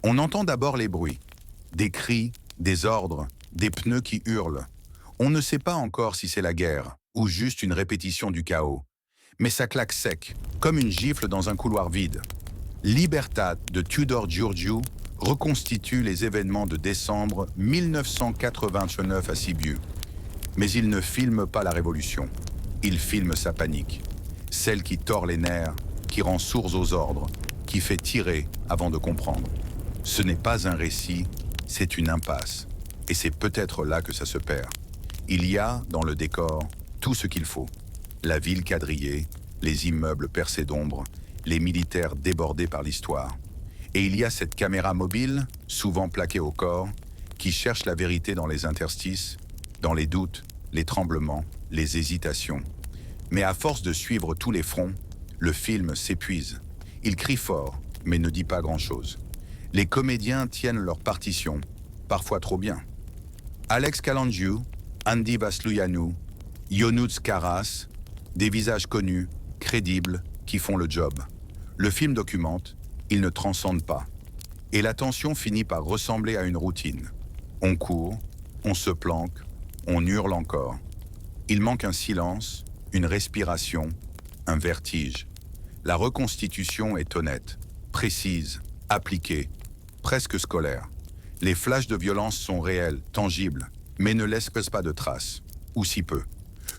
On entend d'abord les bruits, des cris, des ordres, des pneus qui hurlent. On ne sait pas encore si c'est la guerre ou juste une répétition du chaos. Mais ça claque sec, comme une gifle dans un couloir vide. Libertat de Tudor Giurgiu reconstitue les événements de décembre 1989 à Sibiu. Mais il ne filme pas la révolution, il filme sa panique. Celle qui tord les nerfs, qui rend sourds aux ordres, qui fait tirer avant de comprendre. Ce n'est pas un récit, c'est une impasse. Et c'est peut-être là que ça se perd. Il y a, dans le décor, tout ce qu'il faut. La ville quadrillée, les immeubles percés d'ombre, les militaires débordés par l'histoire. Et il y a cette caméra mobile, souvent plaquée au corps, qui cherche la vérité dans les interstices, dans les doutes, les tremblements, les hésitations. Mais à force de suivre tous les fronts, le film s'épuise. Il crie fort, mais ne dit pas grand-chose. Les comédiens tiennent leur partition, parfois trop bien. Alex Kalangiu, Andy Vasluianu, Ionuț Karas, des visages connus, crédibles, qui font le job. Le film documente, il ne transcende pas. Et la tension finit par ressembler à une routine. On court, on se planque, on hurle encore. Il manque un silence, une respiration, un vertige. La reconstitution est honnête, précise, appliquée, presque scolaire. Les flashs de violence sont réels, tangibles, mais ne laissent pas de traces, ou si peu.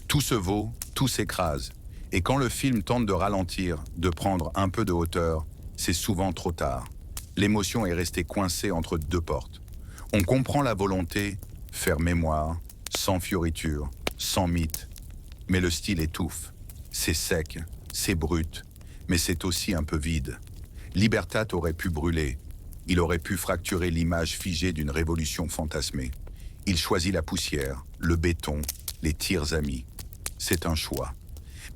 Tout se vaut, tout s'écrase. Et quand le film tente de ralentir, de prendre un peu de hauteur, c'est souvent trop tard. L'émotion est restée coincée entre deux portes. On comprend la volonté, faire mémoire, sans fioriture, sans mythe. Mais le style étouffe. C'est sec, c'est brut, mais c'est aussi un peu vide. Libertat aurait pu brûler. Il aurait pu fracturer l'image figée d'une révolution fantasmée. Il choisit la poussière, le béton, les tirs amis. C'est un choix.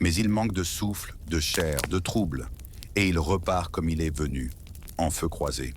Mais il manque de souffle, de chair, de trouble. Et il repart comme il est venu, en feu croisé.